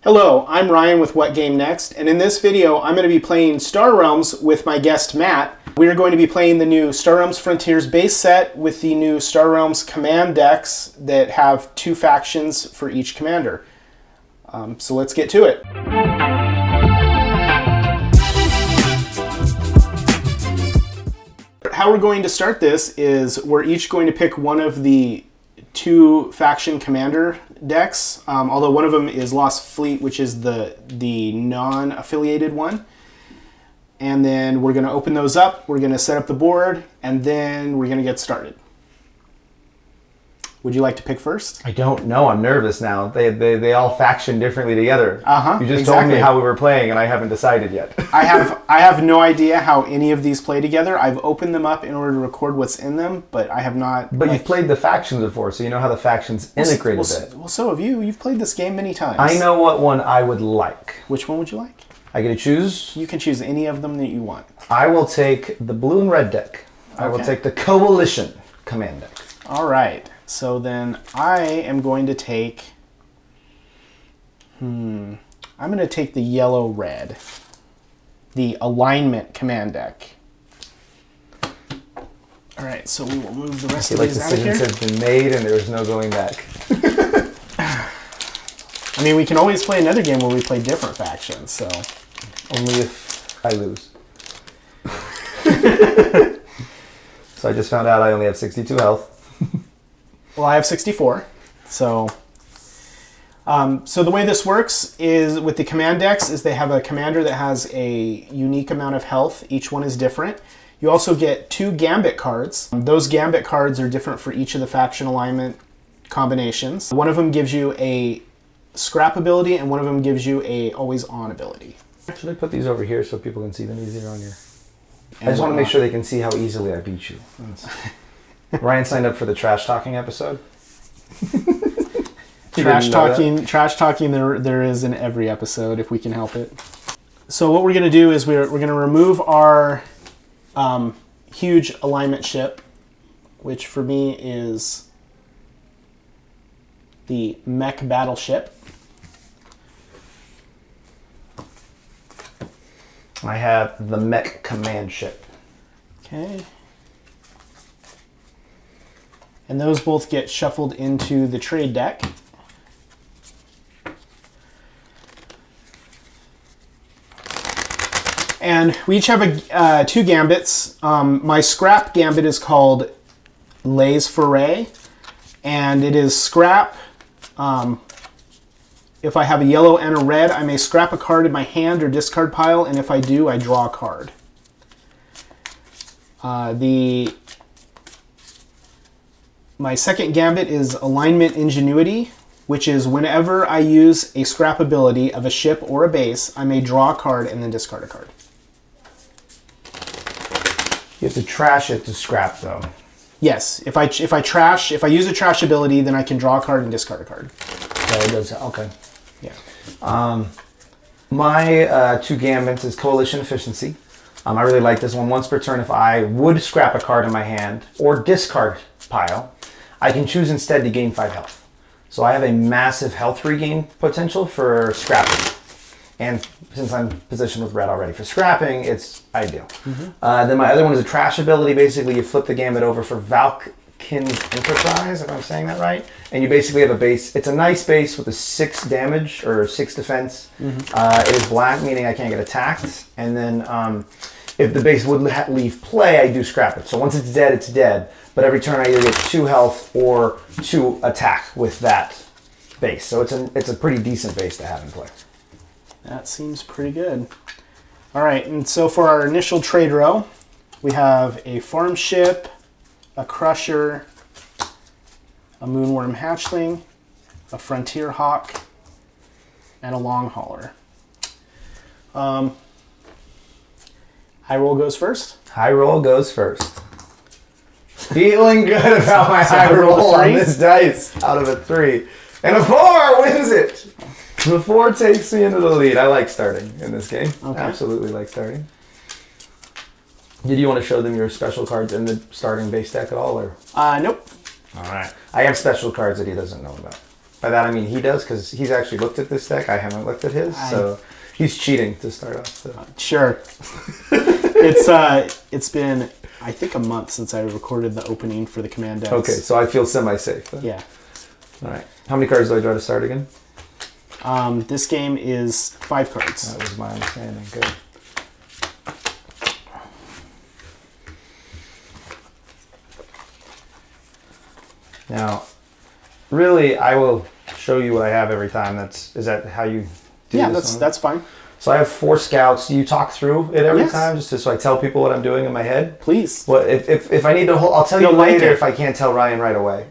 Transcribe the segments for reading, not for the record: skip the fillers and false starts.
Hello, I'm Ryan with What Game Next, and in this video I'm going to be playing Star Realms with my guest Matt. We are going to be playing the new Star Realms Frontiers base set with the new Star Realms command decks that have 2 factions for each commander. So let's get to it. How we're going to start this is we're each going to pick one of the 2 faction commander decks, although one of them is Lost Fleet, which is the non-affiliated one. And then we're going to open those up, we're going to set up the board, and then we're going to get started. Would you like to pick first? I don't know. I'm nervous now. They all faction differently together. Uh-huh. You just told me how we were playing, and I haven't decided yet. I have no idea how any of these play together. I've opened them up in order to record what's in them, but I have not. But you've played the factions before, so you know how the factions integrate a bit. Well, so have you. You've played this game many times. I know what one I would like. Which one would you like? I get to choose? You can choose any of them that you want. I will take the blue and red deck. Okay. I will take the Coalition command deck. All right. So then I am going to take, I'm going to take the yellow-red, the Alignment command deck. All right, so we will move the rest of these out of here. Decisions have been made and there's no going back. I mean, we can always play another game where we play different factions, so. Only if I lose. So I just found out I only have 62 health. Well, I have 64, so the way this works is with the command decks is they have a commander that has a unique amount of health. Each one is different. You also get 2 Gambit cards. Those Gambit cards are different for each of the faction alignment combinations. One of them gives you a scrap ability, and one of them gives you a always on ability. Should I put these over here so people can see them easier on here? I just want to make sure they can see how easily I beat you. Ryan signed up for the trash talking episode. Trash talking. There is in every episode if we can help it. So what we're going to do is we're going to remove our huge alignment ship, which for me is the mech battleship. I have the mech command ship. Okay. And those both get shuffled into the trade deck. And we each have 2 gambits. My scrap gambit is called Les Foray, and it is scrap. If I have a yellow and a red, I may scrap a card in my hand or discard pile, and if I do, I draw a card. My second gambit is Alignment Ingenuity, which is whenever I use a scrap ability of a ship or a base, I may draw a card and then discard a card. You have to trash it to scrap, though. Yes, if I use a trash ability, then I can draw a card and discard a card. Okay. Yeah. My 2 gambits is Coalition Efficiency. I really like this one. Once per turn, if I would scrap a card in my hand or discard pile, I can choose instead to gain 5 health. So I have a massive health regain potential for scrapping. And since I'm positioned with red already for scrapping, it's ideal. Mm-hmm. Then my other one is a trash ability. Basically, you flip the gambit over for Valkin's Enterprise, if I'm saying that right. And you basically have a base. It's a nice base with a 6 damage or 6 defense. Mm-hmm. It is black, meaning I can't get attacked. And then if the base would leave play, I do scrap it. So once it's dead, it's dead. But every turn I either get 2 health or 2 attack with that base. So it's a pretty decent base to have in play. That seems pretty good. All right, and so for our initial trade row, we have a farm ship, a crusher, a moonworm hatchling, a frontier hawk, and a long hauler. High roll goes first. High roll goes first. Feeling good about my high roll on this dice out of a 3. And a 4 wins it. The 4 takes me into the lead. I like starting in this game. Okay. Absolutely like starting. Did you want to show them your special cards in the starting base deck at all? Or? Nope. All right. I have special cards that he doesn't know about. By that I mean he does, because he's actually looked at this deck. I haven't looked at his, so he's cheating to start off. So. Sure. It's been, I think, a month since I recorded the opening for the command decks. Okay, so I feel semi-safe. Then. Yeah. All right. How many cards do I draw to start again? This game is 5 cards. That was my understanding. Good. Now, really, I will show you what I have every time. Is that how you do Yeah, this? that's fine. So I have 4 scouts. Do you talk through it every Yes. time, just so I tell people what I'm doing in my head? Please. Well, if I need to hold, I'll tell you You'll like later it. if I can't tell Ryan right away.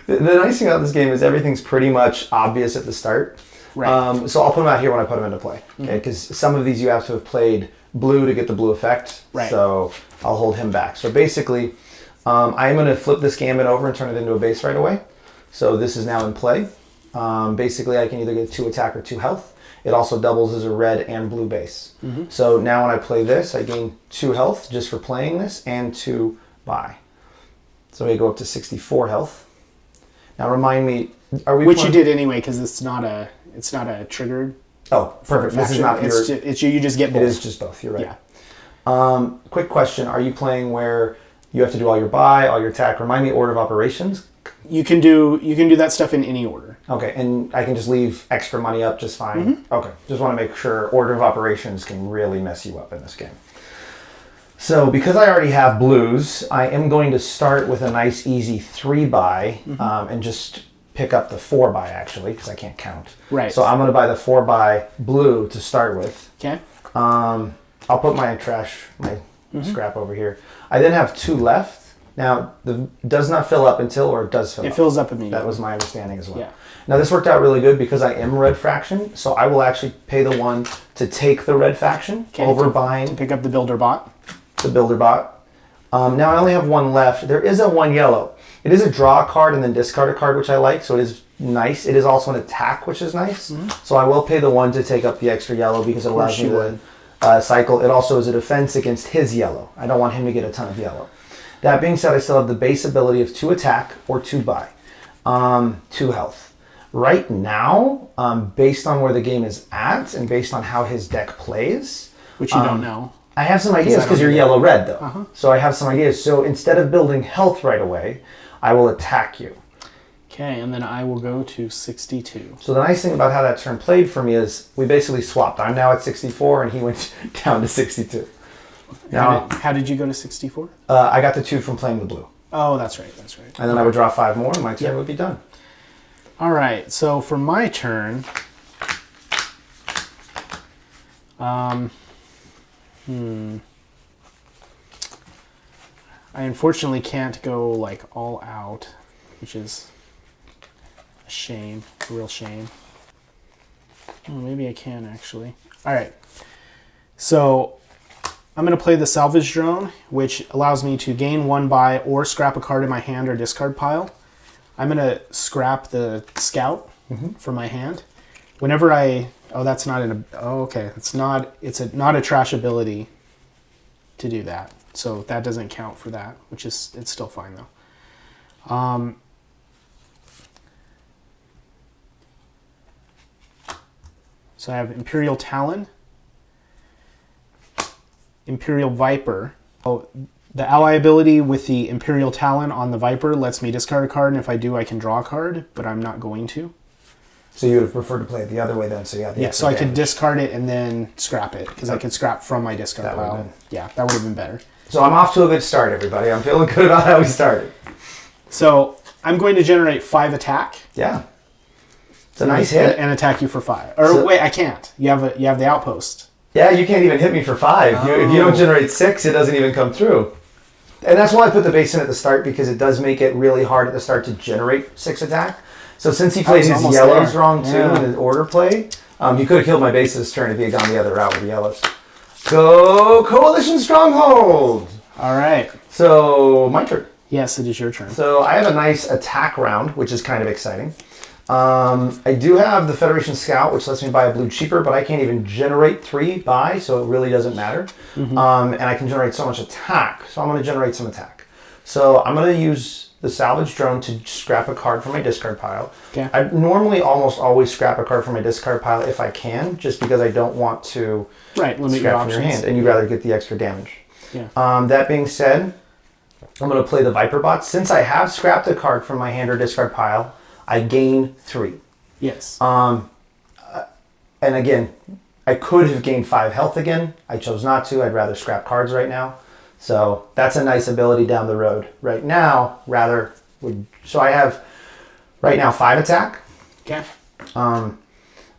The nice thing about this game is everything's pretty much obvious at the start. Right. So I'll put them out here when I put them into play. Okay, because some of these you have to have played blue to get the blue effect. Right. So I'll hold him back. So basically, I'm going to flip this gambit over and turn it into a base right away. So this is now in play. Basically, I can either get 2 attack or 2 health. It also doubles as a red and blue base. So now when I play this, I gain 2 health just for playing this and 2 buy. So we go up to 64 health. Now remind me, are we? Which you did anyway, because it's not a triggered. Oh, perfect. This is not your. You just get both. It is just both. You're right. Yeah. Quick question: are you playing where you have to do all your buy, all your attack? Remind me order of operations. You can do that stuff in any order. Okay, and I can just leave extra money up just fine. Okay, just want to make sure order of operations can really mess you up in this game. So because I already have blues, I am going to start with a nice easy 3 buy and just pick up the 4 buy actually, because I can't count. Right. So I'm going to buy the 4 buy blue to start with. Okay. I'll put my trash, my scrap over here. I then have 2 left. Now, does not fill up until, or it does fill up. It fills up immediately. That was my understanding as well. Yeah. Now, this worked out really good because I am red faction, so I will actually pay the 1 to take the red faction over buying to pick up the builder bot. the builder bot. Now, I only have 1 left. There is a 1 yellow. It is a draw a card and then discard a card, which I like, so it is nice. It is also an attack, which is nice. So I will pay the 1 to take up the extra yellow because it allows me to cycle. It also is a defense against his yellow. I don't want him to get a ton of yellow. That being said, I still have the base ability of 2 attack or 2 buy, 2 health. Right now, based on where the game is at and based on how his deck plays, Which you don't know. I have some ideas because you're yellow-red though. So I have some ideas. So instead of building health right away, I will attack you. Okay, and then I will go to 62. So the nice thing about how that turn played for me is we basically swapped. I'm now at 64 and he went down to 62. Now, How did you go to 64? I got the 2 from playing the blue. Oh, that's right. And then I would draw 5 more and my turn would be done. All right, so for my turn, I unfortunately can't go like all out, which is a shame, a real shame. Oh, maybe I can actually. All right, so I'm going to play the salvage drone, which allows me to gain 1 buy or scrap a card in my hand or discard pile. I'm going to scrap the scout from my hand. Whenever that's not okay. It's not a trash ability to do that. So that doesn't count for that, it's still fine though. So I have Imperial Talon, Imperial Viper. Oh, the ally ability with the Imperial Talon on the Viper lets me discard a card, and if I do, I can draw a card, but I'm not going to. So you would have preferred to play it the other way then, so yeah. Yeah, so I could discard it and then scrap it, because I could scrap from my discard pile. Yeah, that would have been better. So I'm off to a good start, everybody. I'm feeling good about how we started. So I'm going to generate 5 attack. Yeah. It's a nice hit. And attack you for 5. Or wait, I can't. You have the outpost. Yeah, you can't even hit me for 5. If you don't generate 6, it doesn't even come through. And that's why I put the base in at the start, because it does make it really hard at the start to generate 6 attack. So since he played his yellows wrong too in his order play, he could have killed my base this turn if he had gone the other route with the yellows. Go Coalition Stronghold! All right. So my turn. Yes, it is your turn. So I have a nice attack round, which is kind of exciting. I do have the Federation Scout, which lets me buy a blue cheaper, but I can't even generate 3 buy, so it really doesn't matter. And I can generate so much attack, so I'm going to generate some attack. So I'm going to use the salvage drone to scrap a card from my discard pile. Okay. I normally almost always scrap a card from my discard pile if I can, just because I don't want to Right, limit your scrap from options. your hand, and you'd rather get the extra damage. Yeah. That being said, I'm going to play the Viper Bot. Since I have scrapped a card from my hand or discard pile, I gain 3. Yes. And again, I could have gained 5 health again. I chose not to. I'd rather scrap cards right now. So that's a nice ability down the road. Right now, so I have right now 5 attack. Okay.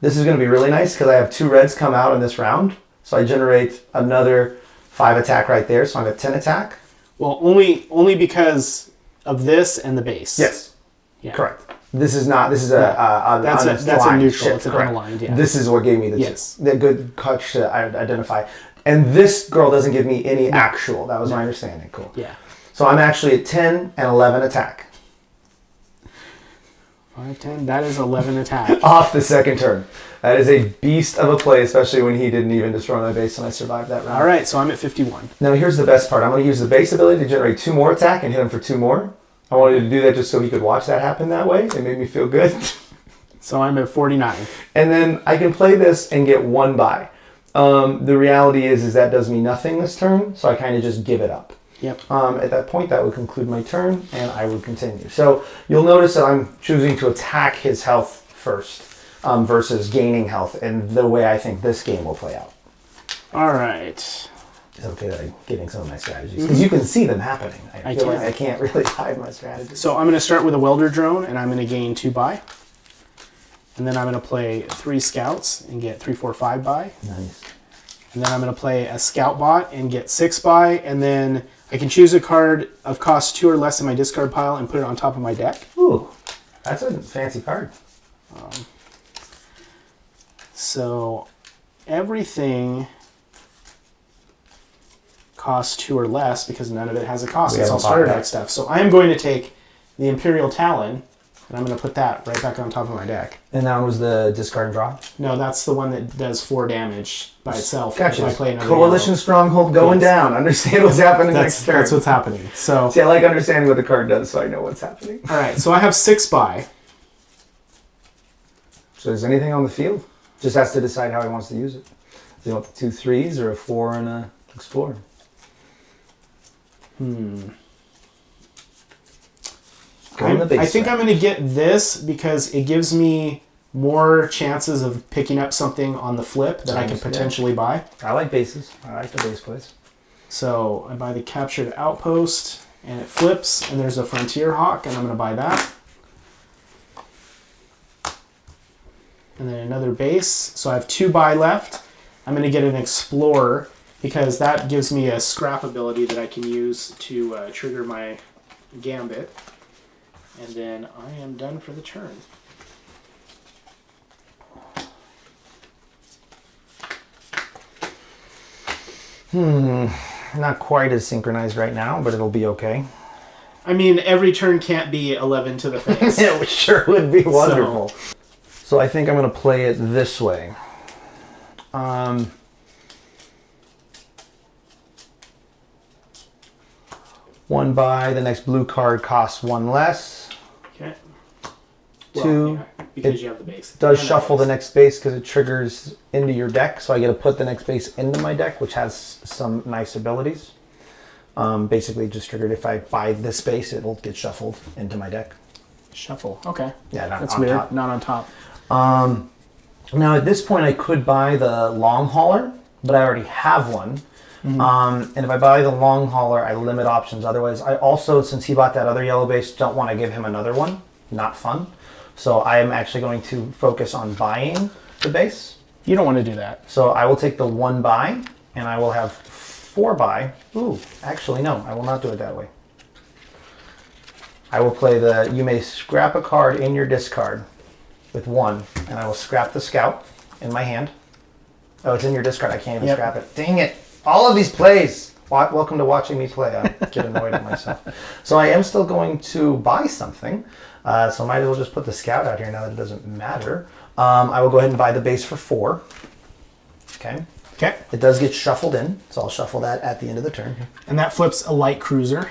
This is going to be really nice because I have 2 reds come out in this round. So I generate another 5 attack right there. So I'm at 10 attack. Well, only because of this and the base. Yes. Yeah. Correct. This is not. This is a That's a unaligned neutral. ship, It's an correct. unaligned. Yeah. This is what gave me Yes. the good catch to identify. And this girl doesn't give me any actual. That was my understanding. Cool. Yeah. So I'm actually at 10 and 11 attack 5, 10. That is 11 attack. off the second turn. That is a beast of a play, especially when he didn't even destroy my base and I survived that round. All right, so I'm at 51. Now here's the best part. I'm going to use the base ability to generate 2 more attack and hit him for 2 more. I wanted to do that just so he could watch that happen that way. It made me feel good. So I'm at 49. And then I can play this and get 1 buy. The reality is that does me nothing this turn, so I kind of just give it up. Yep. At that point, that would conclude my turn, and I would continue. So you'll notice that I'm choosing to attack his health first versus gaining health, and the way I think this game will play out. All right. It's okay that I'm giving some of my strategies, because you can see them happening. I feel like can. I can't really hide my strategies. So I'm going to start with a welder drone, and I'm going to gain 2 buy. And then I'm going to play 3 scouts and get 3, 4, 5 buy. Nice. And then I'm going to play a scout bot and get 6 buy. And then I can choose a card of cost 2 or less in my discard pile and put it on top of my deck. Ooh, that's a fancy card. So everything costs 2 or less because none of it has a cost. We It's all haven't bought starter that. deck stuff. So I am going to take the Imperial Talon and I'm going to put that right back on top of my deck. And that was the discard and draw. No, that's the one that does 4 damage by itself. Gotcha. If I play another Coalition yellow. Stronghold going Yes. down. Understand what's happening next turn. That's what's happening. So, See, I like understanding what the card does, so I know what's happening. all right. So I have 6 buy. So is anything on the field? Just has to decide how he wants to use it. Does he want the 2 3s or a 4 and a explorer? Go on the base I think side. I'm going to get this because it gives me more chances of picking up something on the flip that I can Yeah. potentially buy. I like bases. I like the base plays. So I buy the Captured Outpost and it flips and there's a Frontier Hawk and I'm going to buy that. And then another base. So I have 2 buy left. I'm going to get an Explorer because that gives me a scrap ability that I can use to trigger my Gambit. And then I am done for the turn. Not quite as synchronized right now, but it'll be okay. I mean, every turn can't be 11 to the face. It sure would be wonderful. So I think I'm going to play it this way. One buy, the next blue card costs 1 less. Okay. 2 yeah, because you have the base. does And shuffle the base. next base because it triggers into your deck, so I get to put the next base into my deck, which has some nice abilities. Basically, just triggered if I buy this base, it'll get shuffled into my deck. Shuffle. Okay. Yeah, not That's on weird. top. Not on top. Now, at this point, I could buy the long hauler, but I already have one. And if I buy the long hauler, I limit options. Otherwise, I also, since he bought that other yellow base, don't want to give him another one. Not fun. So I am actually going to focus on buying the base. You don't want to do that. So I will take the 1 buy, and I will have 4 buy. Ooh, actually, no, I will not do it that way. I will play the, you may scrap a card in your discard with 1, and I will scrap the scout in my hand. Oh, it's in your discard. I can't even Yep. scrap it. Dang it. All of these plays. Welcome to watching me play. I get annoyed at myself. So I am still going to buy something. So I might as well just put the scout out here now that it doesn't matter. I will go ahead and buy the base for 4. Okay. Okay. It does get shuffled in, so I'll shuffle that at the end of the turn. And that flips a light cruiser.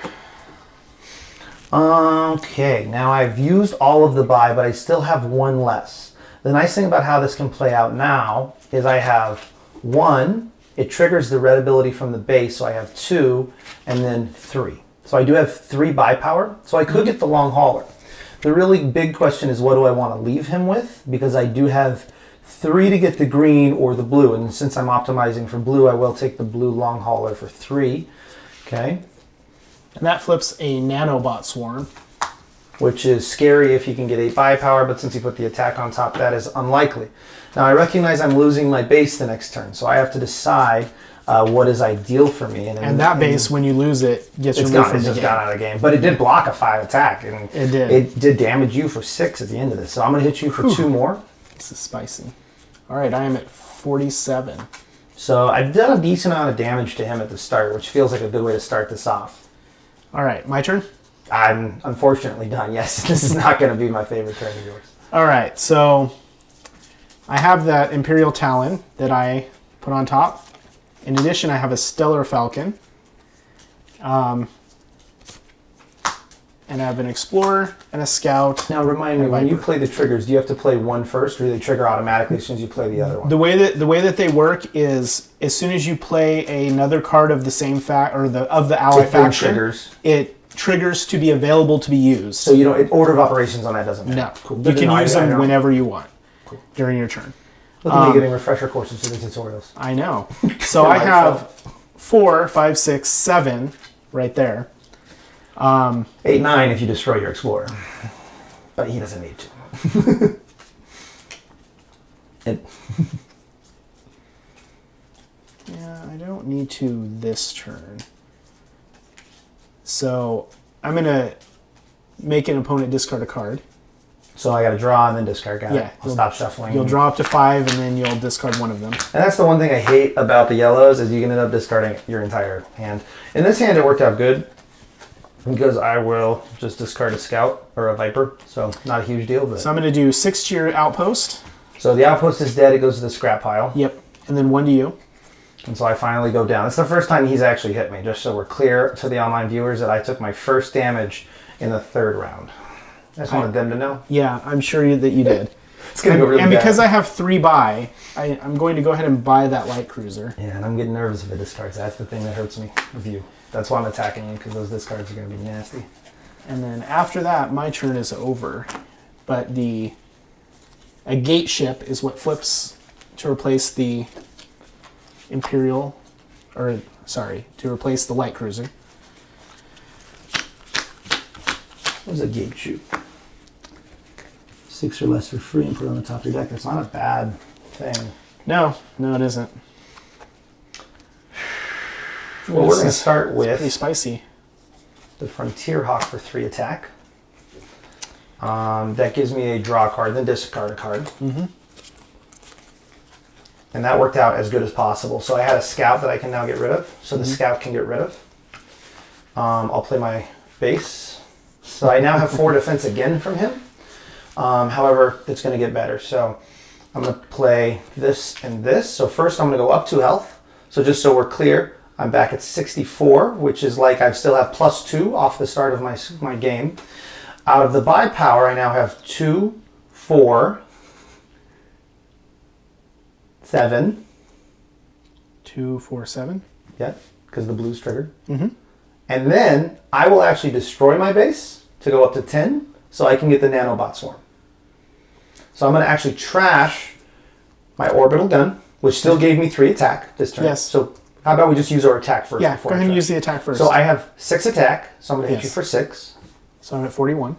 Okay, now I've used all of the buy, but I still have one less. The nice thing about how this can play out now is I have one, it triggers the red ability from the base, so I have two, and then three. So I do have 3 buy power, so I could get the long hauler. The really big question is what do I want to leave him with? Because I do have 3 to get the green or the blue, and since I'm optimizing for blue, I will take the blue long hauler for 3. Okay. And that flips a nanobot swarm. Which is scary if you can get 8 buy power, but since you put the attack on top, that is unlikely. Now I recognize I'm losing my base the next turn, so I have to decide what is ideal for me. And that base, when you lose it, gets it's removed gone. from It's the just game. gone out of the game. But it did block a 5 attack, and It did. It did damage you for 6 at the end of this. So I'm going to hit you for 2 more. This is spicy. All right, I am at 47. So I've done a decent amount of damage to him at the start, which feels like a good way to start this off. All right, my turn. I'm unfortunately done. Yes, this is not going to be my favorite turn of yours. All right, so I have that Imperial Talon that I put on top. In addition, I have a Stellar Falcon. And I have an Explorer and a Scout. Now remind me, And when you Viper. play the triggers, do you have to play one first, or do they trigger automatically as soon as you play the other one? The way that they work is as soon as you play another card of the same of the ally It then faction, triggers. it triggers to be available to be used. So you don't, order of operations on that doesn't matter. No, Cool. you Good to can know. use I them don't- whenever you want during your turn. Look at me getting refresher courses to the tutorials. I know. So For I have myself. 4, 5, 6, 7 right there. 8, 9 if you destroy your explorer, but he doesn't need to. Yeah, I don't need to this turn. So I'm going to make an opponent discard a card. So I got to draw and then discard. Got Yeah, it. I'll stop shuffling. You'll draw up to 5 and then you'll discard one of them. And that's the one thing I hate about the yellows is you can end up discarding your entire hand. In this hand, it worked out good because I will just discard a scout or a viper. So not a huge deal. But So I'm going to do 6 to your outpost. so the outpost is dead. It goes to the scrap pile. Yep. And then 1 to you. And so I finally go down. It's the first time he's actually hit me, just so we're clear to the online viewers that I took my first damage in the 3rd round. I just wanted them to know. Yeah, I'm sure that you did. It's going to go really And bad. because I have 3 buy, I'm going to go ahead and buy that light cruiser. Yeah, and I'm getting nervous if it discards. That's the thing that hurts me with you. That's why I'm attacking you, because those discards are going to be nasty. And then after that, my turn is over. But a gate ship is what flips to replace the Imperial, to replace the light cruiser. What was a gate shoot? 6 or less for free and put it on the top of your deck. That's not a bad thing. No, it isn't. Well, we're This going to is start pretty with spicy. the Frontier Hawk for 3 attack. That gives me a draw card, then discard a card. Mm-hmm. And that worked out as good as possible. So I had a scout that I can now get rid of. So the scout can get rid of. I'll play my base. So I now have 4 defense again from him. However, it's going to get better. So I'm going to play this and this. So first I'm going to go up 2 health. So just so we're clear, I'm back at 64, which is like I still have +2 off the start of my game. Out of the buy power, I now have 2, 4, 7. 2, 4, 7. Yeah, because the blue's triggered. Mm-hmm. And then I will actually destroy my base to go up to 10 so I can get the nanobot swarm. So I'm going to actually trash my orbital gun, which still gave me 3 attack this turn. Yes. So how about we just use our attack first? Yeah, before go I ahead and trash? use the attack first. So I have 6 attack, so I'm going to hit Yes. you for 6. So I'm at 41.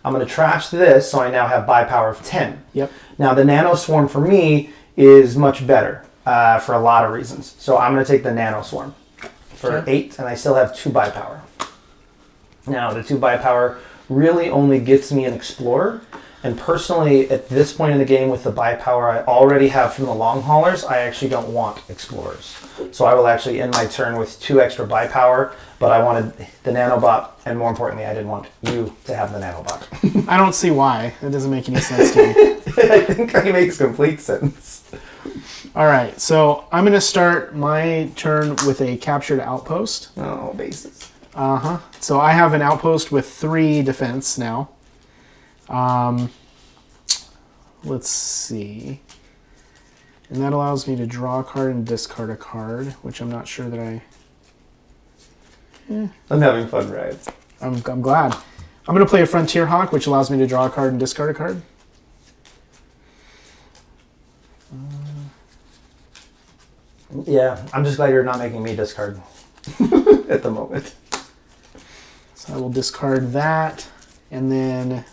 I'm going to trash this, so I now have buy power of 10. Yep. Now the nano swarm for me is much better for a lot of reasons. So I'm going to take the nano swarm for Okay. 8, and I still have 2 buy power. Now the 2 buy power really only gets me an explorer, and personally at this point in the game with the buy power I already have from the long haulers, I actually don't want explorers. So I will actually end my turn with 2 extra buy power, but I wanted the nanobot, and more importantly I didn't want you to have the nanobot. I don't see why. That doesn't make any sense to me. I think that makes complete sense. All right, so I'm going to start my turn with a captured outpost. Oh, bases. So I have an outpost with 3 defense now. Let's see. And that allows me to draw a card and discard a card, which I'm not sure that I'm having fun, right? I'm glad. I'm going to play a Frontier Hawk, which allows me to draw a card and discard a card. Yeah, I'm just glad you're not making me discard at the moment. So I will discard that, and then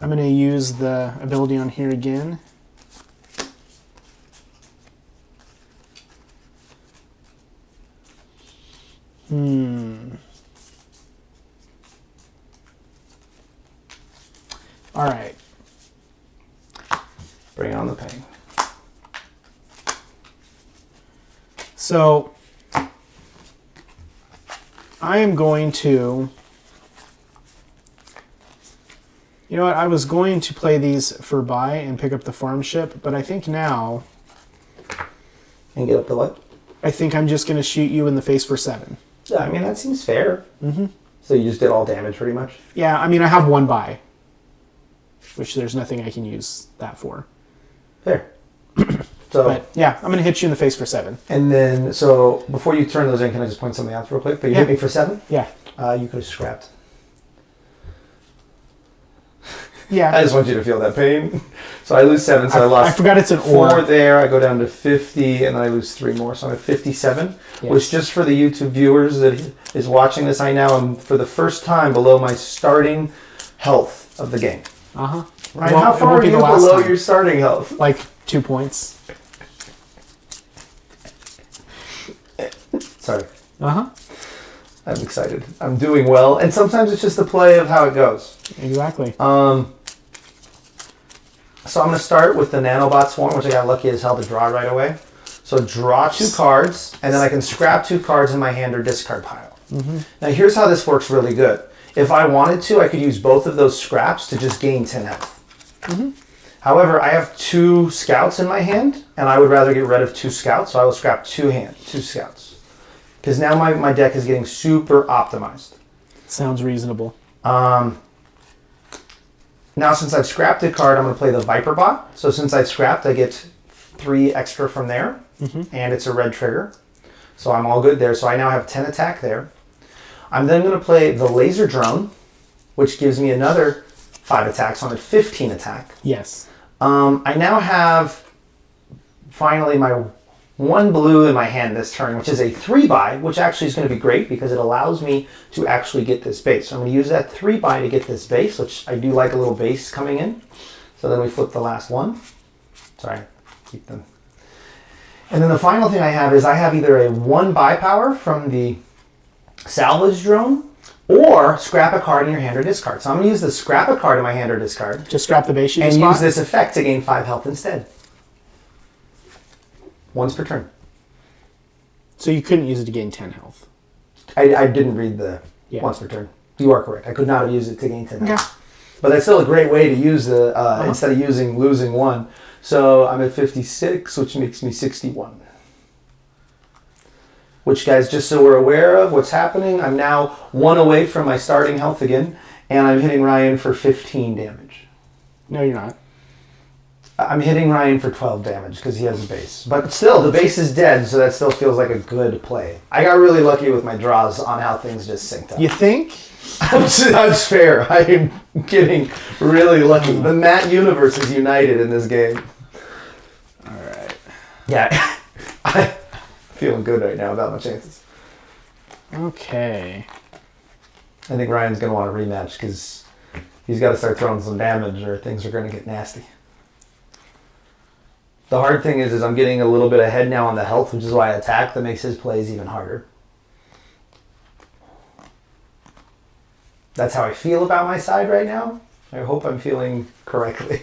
I'm going to use the ability on here again. All right. Bring on the pain. So I am going to... You know what? I was going to play these for buy and pick up the farm ship, but I think now... And get up the what? I think I'm just going to shoot you in the face for 7. Yeah, I mean, that seems fair. Mm-hmm. So you just did all damage, pretty much? Yeah, I mean, I have 1 buy, which there's nothing I can use that for. Fair. So, but yeah, I'm going to hit you in the face for 7. And then, so before you turn those in, can I just point something out real quick? But you hit me for 7? Yeah. You could have scrapped. Yeah. I just want you to feel that pain. So I lose 7, so I lost. I forgot it's an 4 or. there. I go down to 50, and then I lose 3 more. So I'm at 57, Yes. which just for the YouTube viewers that is watching this, I now am for the first time below my starting health of the game. Uh-huh. Right? How far are you below your starting health? Like 2 points. Sorry. Uh-huh. I'm excited. I'm doing well. And sometimes it's just the play of how it goes. Exactly. So I'm going to start with the Nanobot Swarm, which I got lucky as hell to draw right away. So draw 2 cards, and then I can scrap 2 cards in my hand or discard pile. Mm-hmm. Now here's how this works really good. If I wanted to, I could use both of those scraps to just gain 10 health. Mm-hmm. However, I have 2 scouts in my hand, and I would rather get rid of 2 scouts, so I will scrap 2 scouts. Because now my deck is getting super optimized. Sounds reasonable. Now, since I've scrapped a card, I'm going to play the Viper Bot. So since I've scrapped, I get 3 extra from there, and it's a red trigger. So I'm all good there. So I now have 10 attack there. I'm then going to play the Laser Drone, which gives me another 5 attacks, so I'm at 15 attack. Yes. I now have, finally, my 1 blue in my hand this turn, which is a 3-buy, which actually is going to be great because it allows me to actually get this base. So I'm going to use that 3-buy to get this base, which I do like a little base coming in. So then we flip the last one. Sorry, keep them. And then the final thing I have is I have either a 1-buy power from the Salvage Drone or scrap a card in your hand or discard. So I'm going to use the scrap a card in my hand or discard. Just scrap the base sheet and spot? use this effect to gain 5 health instead. Once per turn. So you couldn't use it to gain 10 health. I didn't read the once per turn. You are correct. I could not have used it to gain 10 health. Okay. But that's still a great way to use the, instead of losing 1. So I'm at 56, which makes me 61. Which, guys, just so we're aware of what's happening, I'm now 1 away from my starting health again, and I'm hitting Ryan for 15 damage. No, you're not. I'm hitting Ryan for 12 damage because he has a base. But still, the base is dead, so that still feels like a good play. I got really lucky with my draws on how things just synced up. You think? That's fair. I am getting really lucky. The Matt universe is united in this game. All right. Yeah. I'm feeling good right now about my chances. Okay. I think Ryan's going to want a rematch because he's got to start throwing some damage or things are going to get nasty. The hard thing is I'm getting a little bit ahead now on the health, which is why I attack. That makes his plays even harder. That's how I feel about my side right now. I hope I'm feeling correctly.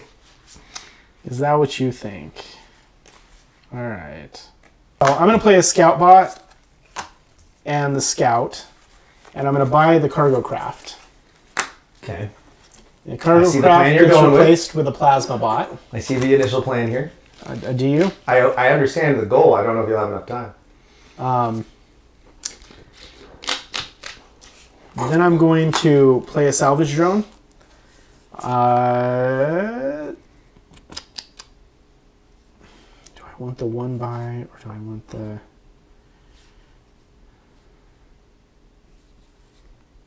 Is that what you think? All right. Oh, I'm going to play a Scout Bot and the Scout, and I'm going to buy the Cargo Craft. Okay. The cargo see the plan craft you're gets going with. replaced with a plasma bot. I see the initial plan here. Do you? I understand the goal. I don't know if you'll have enough time. Then I'm going to play a salvage drone. Do I want the 1x or do I want the...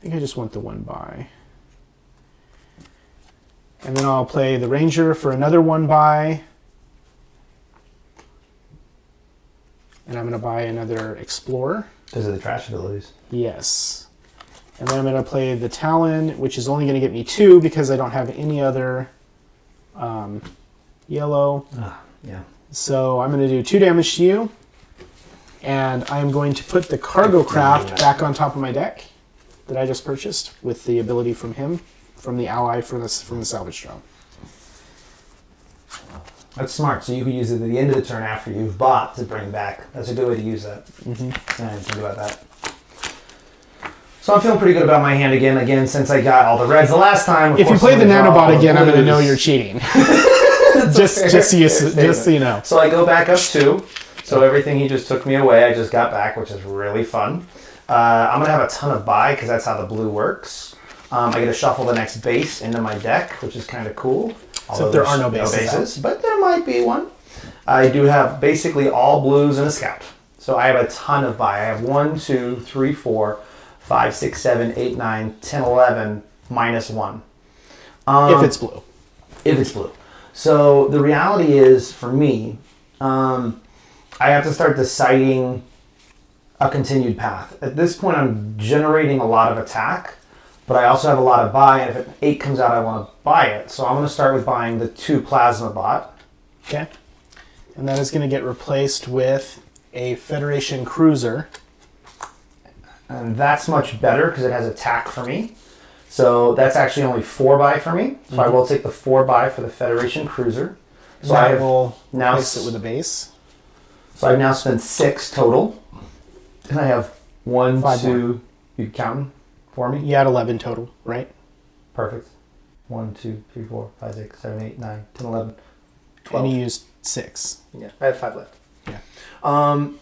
I think I just want the 1x. And then I'll play the Ranger for another 1x. And I'm going to buy another Explorer. Because of the trash abilities. Yes. And then I'm going to play the Talon, which is only going to get me 2 because I don't have any other yellow. Yeah. So I'm going to do 2 damage to you. And I'm going to put the Cargo Craft back on top of my deck that I just purchased with the ability from him, from the ally from the salvage drone. That's smart. So you can use it at the end of the turn after you've bought to bring back. That's a good way to use that. Mm-hmm. I didn't think about that. So I'm feeling pretty good about my hand again. Again, since I got all the reds the last time. If you play the Nanobot again, I'm going to know you're cheating. just so you know. So I go back up 2. So everything he just took me away, I just got back, which is really fun. I'm going to have a ton of buy because that's how the blue works. I get to shuffle the next base into my deck, which is kind of cool. Except there are no bases but there might be one. I do have basically all blues and a scout. So I have a ton of buy. I have 1, 2, 3, 4, 5, 6, 7, 8, 9, 10, 11, minus 1. If it's blue. If it's blue. So the reality is, for me, I have to start deciding a continued path. At this point, I'm generating a lot of attack, but I also have a lot of buy, and if an 8 comes out, I want to buy it. So I'm going to start with buying the 2 Plasma Bot. Okay. And that is going to get replaced with a Federation Cruiser. And that's much better because it has attack for me. So that's actually only 4 buy for me. So I will take the 4 buy for the Federation Cruiser. So I I will now replace it with a base. So I've now spent 6 total. And I have 1, 5 2, you counting for me? You had 11 total, right? Perfect. 1, 2, 3, 4, 5, 6, 7, 8, 9, 10, 11, 12. And you used 6. Yeah, I have 5 left. Yeah.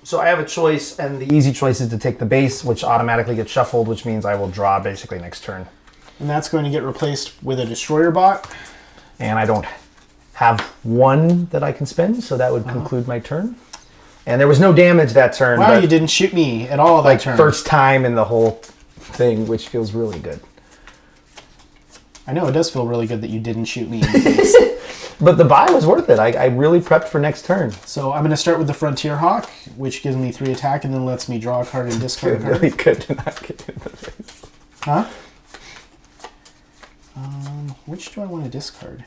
So I have a choice, and the easy choice is to take the base, which automatically gets shuffled, which means I will draw basically next turn. And that's going to get replaced with a Destroyer Bot. And I don't have 1 that I can spend, so that would conclude my turn. And there was no damage that turn. Wow, but you didn't shoot me at all that turn. First time in the whole thing, which feels really good. I know, it does feel really good that you didn't shoot me in the face. But the buy was worth it. I really prepped for next turn. So I'm going to start with the Frontier Hawk, which gives me 3 attack and then lets me draw a card and discard a card. Really good to not get in the face. Huh? Which do I want to discard?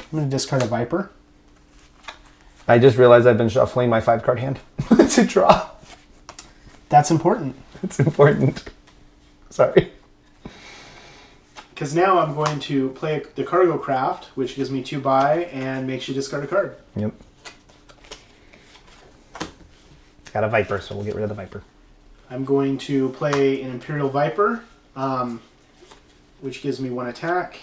I'm going to discard a Viper. I just realized I've been shuffling my 5-card hand to draw. That's important. It's important. Sorry. Because now I'm going to play the Cargo Craft, which gives me 2 buy and makes you discard a card. Yep. Got a Viper, so we'll get rid of the Viper. I'm going to play an Imperial Viper, which gives me 1 attack.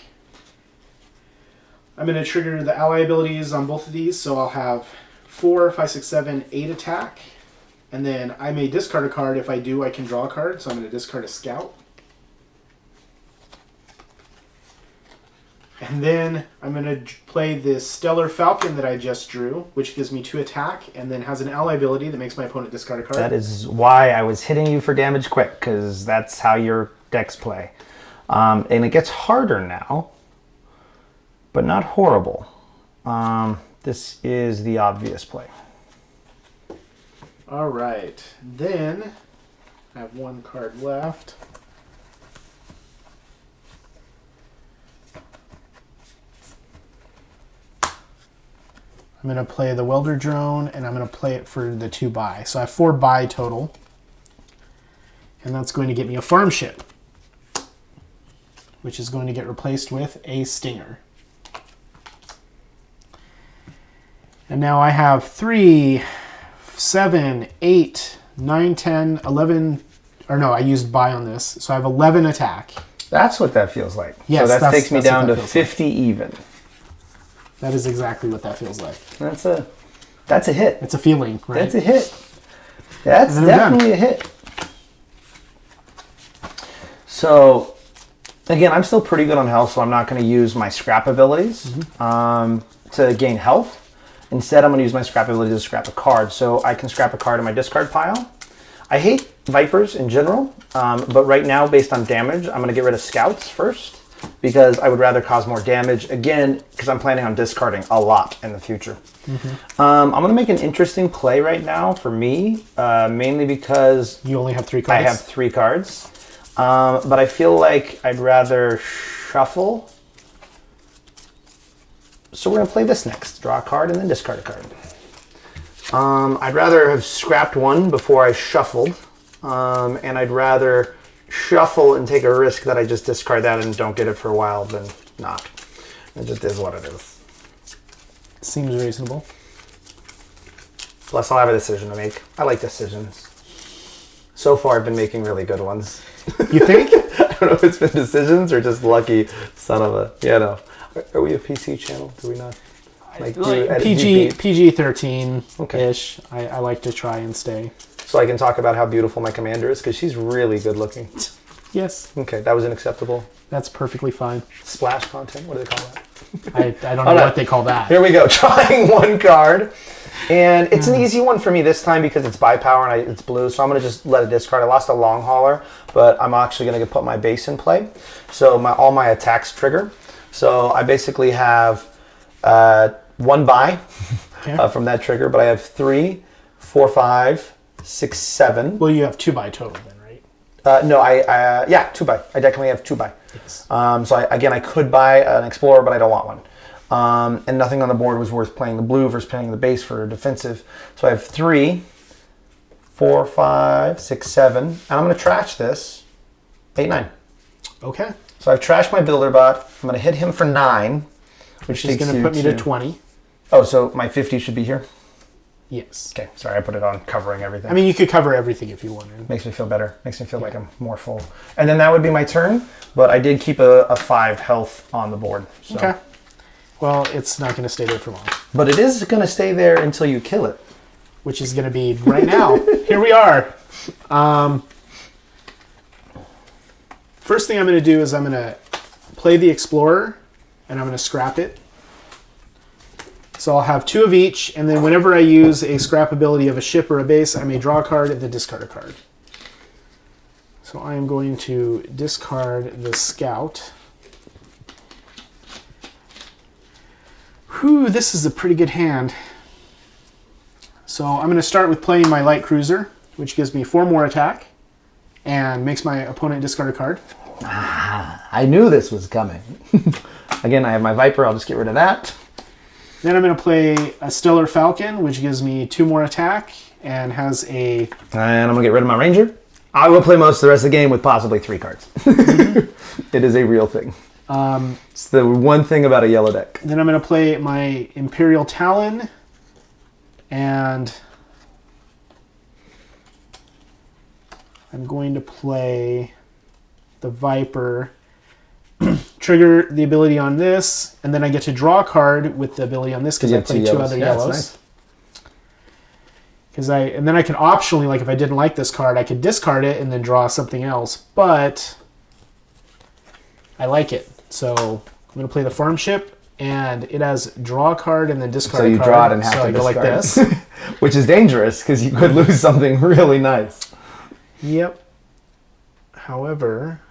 I'm going to trigger the ally abilities on both of these, so I'll have 4, 5, 6, 7, 8 attack. And then I may discard a card. If I do, I can draw a card, so I'm going to discard a Scout. And then I'm going to play this Stellar Falcon that I just drew, which gives me 2 attack, and then has an ally ability that makes my opponent discard a card. That is why I was hitting you for damage quick, because that's how your decks play. And it gets harder now, but not horrible. This is the obvious play. All right. Then I have 1 card left. I'm going to play the Welder Drone, and I'm going to play it for the 2 buy. So I have 4 buy total. And that's going to get me a Farm Ship, which is going to get replaced with a Stinger. And now I have 3, 7, 8, 9, 10, 11, or no, I used buy on this. So I have 11 attack. That's what that feels like. Yes, so that that's- takes me that's what down that to feels like. 50 even. That is exactly what that feels like. That's a hit. It's a feeling, right? That's a hit. That's And then I'm definitely a hit. So, again, I'm still pretty good on health, so I'm not going to use my scrap abilities to gain health. Instead, I'm going to use my scrap ability to scrap a card. So I can scrap a card in my discard pile. I hate Vipers in general, but right now, based on damage, I'm going to get rid of Scouts first because I would rather cause more damage, again, because I'm planning on discarding a lot in the future. I'm going to make an interesting play right now for me, mainly because You only have 3 I cards? have 3 cards. But I feel like I'd rather shuffle. So we're going to play this next. Draw a card and then discard a card. I'd rather have scrapped one before I shuffled. And I'd rather shuffle and take a risk that I just discard that and don't get it for a while than not. It just is what it is. Seems reasonable. Plus, I'll have a decision to make. I like decisions. So far, I've been making really good ones. You think? I don't know if it's been decisions or just lucky son of a, Are we a PC channel? Do we not? Like, do you edit PG GP? PG-13-ish. I like to try and stay. So I can talk about how beautiful my commander is because she's really good looking. Yes, Okay, that was unacceptable. that's perfectly fine. Splash content? What do they call that? I don't know what they call that. Here we go. Trying one card. And it's an easy one for me this time because it's by power and it's blue. So I'm going to just let it discard. I lost a long hauler, but I'm actually going to put my base in play. So all my attacks trigger. So I basically have 1 buy Okay. from that trigger, but I have 3, 4, 5, 6, 7. Well, you have 2 by total then, right? No, 2 buy. I definitely have 2 buy. Yes. So I could buy an Explorer, but I don't want one. And nothing on the board was worth playing the blue versus playing the base for defensive. So I have 3, 4, 5, 6, 7. And I'm going to trash this. 8, 9. Okay. So I've trashed my builder bot. I'm going to hit him for 9. Which Which is going to put me to 20. Oh, so my 50 should be here? Yes. Okay, sorry, I put it on covering everything. I mean, you could cover everything if you wanted. Makes me feel better. Makes me feel like I'm more full. And then that would be my turn, but I did keep a 5 health on the board. So. Okay. Well, it's not going to stay there for long. But it is going to stay there until you kill it. Which is going to be right now. Here we are. First thing I'm going to do is I'm going to play the Explorer, and I'm going to scrap it. So I'll have 2 of each, and then whenever I use a scrap ability of a ship or a base, I may draw a card and then discard a card. So I am going to discard the Scout. Whew, this is a pretty good hand. So I'm going to start with playing my Light Cruiser, which gives me 4 more attack and makes my opponent discard a card. I knew this was coming. Again, I have my Viper. I'll just get rid of that. Then I'm going to play a Stellar Falcon, which gives me 2 more attack and has a... And I'm going to get rid of my Ranger. I will play most of the rest of the game with possibly 3 cards. It is a real thing. It's the one thing about a yellow deck. Then I'm going to play my Imperial Talon and I'm going to play the Viper. Trigger the ability on this, and then I get to draw a card with the ability on this because I play 2 other yellows. Nice. And then I can optionally, like if I didn't like this card, I could discard it and then draw something else. But I like it, so I'm going to play the Farm Ship, and it has draw a card and then discard So a you card. draw it and have so to I go like discard. this. Which is dangerous because you could lose something really nice. Yep. However,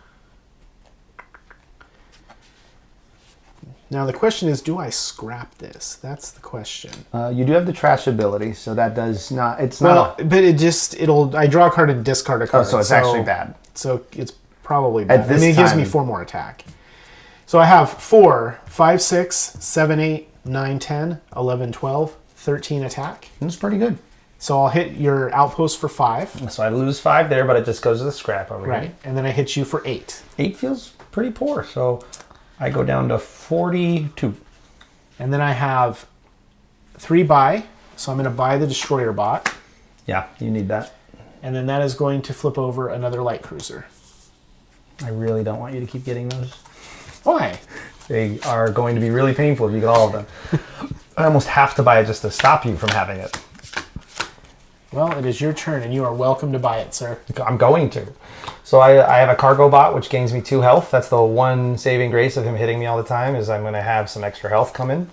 now the question is, do I scrap this? That's the question. You do have the trash ability, so that does not. It's Well, not. but I draw a card and discard a Oh, card. so it's actually bad. So it's probably bad. At this it gives me time- 4 more attack. So I have 4, 5, 6, 7, 8, 9, 10, 11, 12, 13 attack. It's pretty good. So I'll hit your outpost for 5. So I lose 5 there, but it just goes to the scrap over Right. here. And then I hit you for 8. 8 feels pretty poor, so I go down to 42. And then I have 3 buy. So I'm going to buy the Destroyer bot. Yeah, you need that. And then that is going to flip over another light cruiser. I really don't want you to keep getting those. Why? They are going to be really painful if you get all of them. I almost have to buy it just to stop you from having it. Well, it is your turn, and you are welcome to buy it, sir. I'm going to. So I have a cargo bot, which gains me 2 health. That's the one saving grace of him hitting me all the time, is I'm going to have some extra health come in.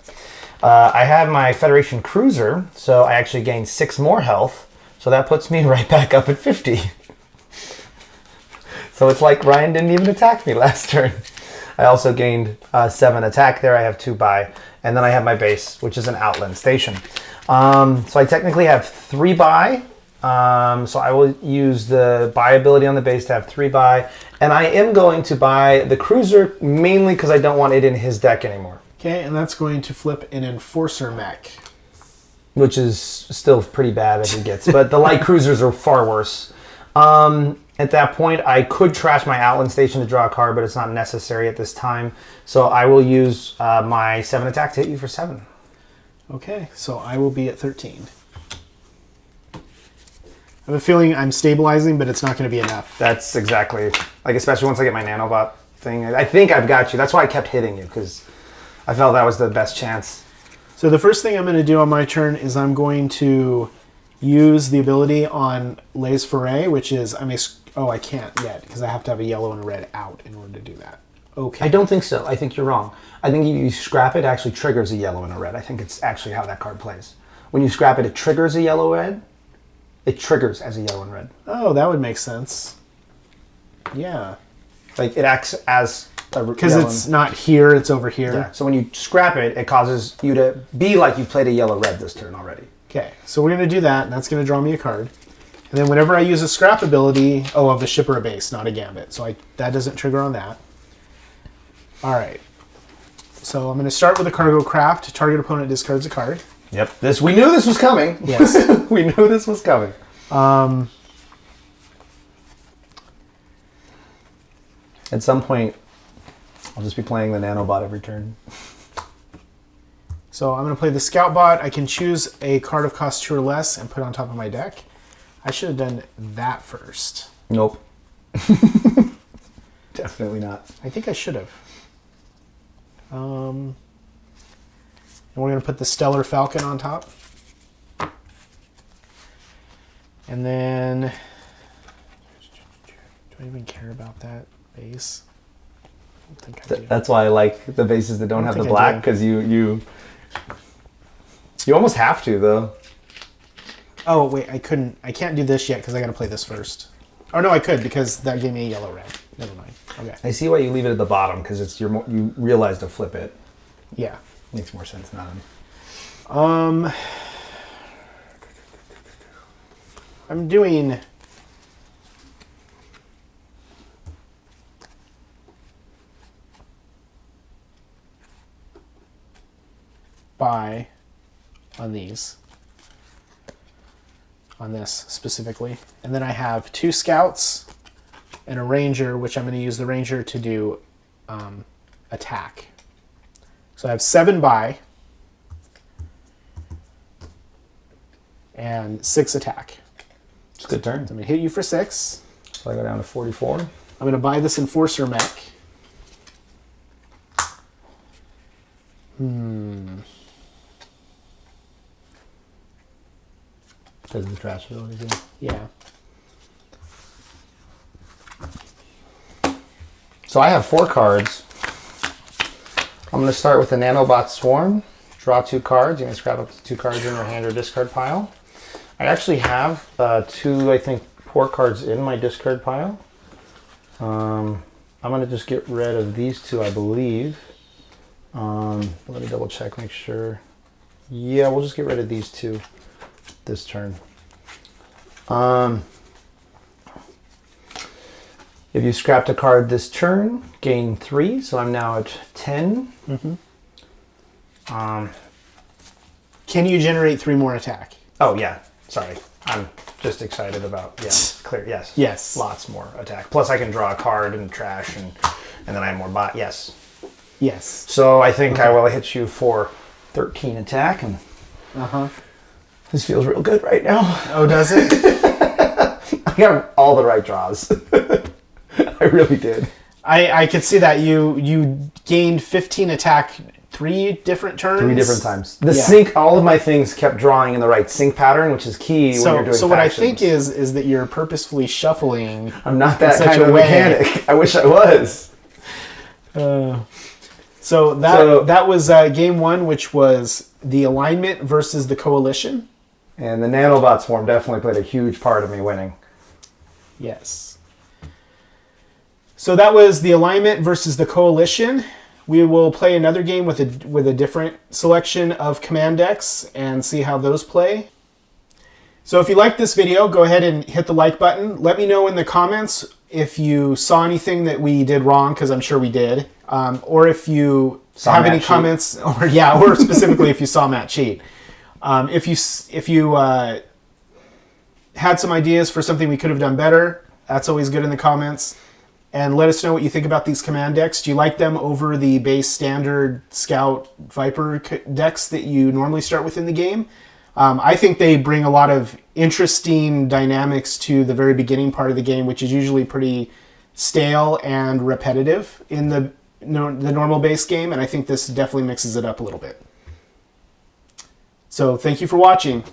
I have my Federation Cruiser, so I actually gain 6 more health. So that puts me right back up at 50. So it's like Ryan didn't even attack me last turn. I also gained 7 attack there. I have 2 buy. And then I have my base, which is an Outland Station. So I technically have 3 buy. So I will use the buy ability on the base to have 3 buy. And I am going to buy the Cruiser mainly because I don't want it in his deck anymore. Okay, and that's going to flip an Enforcer mech. Which is still pretty bad as it gets. But the light cruisers are far worse. At that point, I could trash my Outland Station to draw a card, but it's not necessary at this time. So I will use my 7 attack to hit you for 7. Okay, so I will be at 13. I have a feeling I'm stabilizing, but it's not going to be enough. That's exactly, like, especially once I get my nanobot thing. I think I've got you. That's why I kept hitting you, because I felt that was the best chance. So the first thing I'm going to do on my turn is I'm going to use the ability on Les Foray, which is, I can't yet, because I have to have a yellow and a red out in order to do that. Okay. I don't think so. I think you're wrong. I think if you scrap it, it actually triggers a yellow and a red. I think it's actually how that card plays. When you scrap it, it triggers a yellow-red. It triggers as a yellow and red. Oh, that would make sense. Yeah. Like, it acts as a because it's not here, it's over here. Yeah. So when you scrap it, it causes you to be like you've played a yellow-red this turn already. Okay, so we're going to do that, and that's going to draw me a card. And then whenever I use a scrap ability, of a ship or a base, not a gambit. So that doesn't trigger on that. All right. So I'm going to start with a cargo craft. Target opponent discards a card. Yep. We knew this was coming. Yes. We knew this was coming. At some point, I'll just be playing the nanobot every turn. So I'm going to play the Scout Bot. I can choose a card of cost 2 or less and put it on top of my deck. I should have done that first. Nope. Definitely not. I think I should have. And we're going to put the Stellar Falcon on top. And then... do I even care about that base? I don't think I do. That's why I like the bases that don't have the think I black, do. because you almost have to, though. Oh, wait, I can't do this yet because I got to play this first. Oh, no, I could because that gave me a yellow-red. Never mind. Okay. I see why you leave it at the bottom, because you realize to flip it. Yeah. Makes more sense now. I'm doing... buy on these. On this specifically. And then I have 2 scouts and a ranger, which I'm going to use the ranger to do attack. So I have 7 buy and 6 attack. It's a good turn. So I'm going to hit you for 6. So I go down to 44. I'm going to buy this Enforcer mech. Does the trash ability do? Yeah. So I have 4 cards. I'm going to start with the Nanobot Swarm. Draw 2 cards. You can scrap up to 2 cards in your hand or discard pile. I actually have 2, I think, poor cards in my discard pile. I'm going to just get rid of these 2, I believe. Let me double check, make sure. Yeah, we'll just get rid of these 2 this turn. If you scrapped a card this turn, gain 3, so I'm now at 10. Can you generate 3 more attack? Oh yeah, sorry. I'm just excited about, clear, yes. Yes. Lots more attack. Plus I can draw a card and trash, and then I have more bot, yes. Yes. So I think I will hit you for 13 attack, and this feels real good right now. Oh, does it? I got all the right draws. I really did. I could see that you gained 15 attack 3 different turns. 3 different times. The Yeah. sync, all of my things kept drawing in the right sync pattern, which is key when you're doing So what I factions. think is that you're purposefully shuffling. I'm not that such kind a of way. mechanic. I wish I was. So that was game 1, which was the alignment versus the coalition. And the nanobots form definitely played a huge part of me winning. Yes. So that was the alignment versus the coalition. We will play another game with a different selection of command decks and see how those play. So if you liked this video, go ahead and hit the like button. Let me know in the comments if you saw anything that we did wrong, because I'm sure we did. Or if you have any Matt cheat. comments, or specifically if you saw Matt cheat. If you had some ideas for something we could have done better, that's always good in the comments. And let us know what you think about these command decks. Do you like them over the base standard Scout Viper decks that you normally start with in the game? I think they bring a lot of interesting dynamics to the very beginning part of the game, which is usually pretty stale and repetitive in the normal base game. And I think this definitely mixes it up a little bit. So thank you for watching.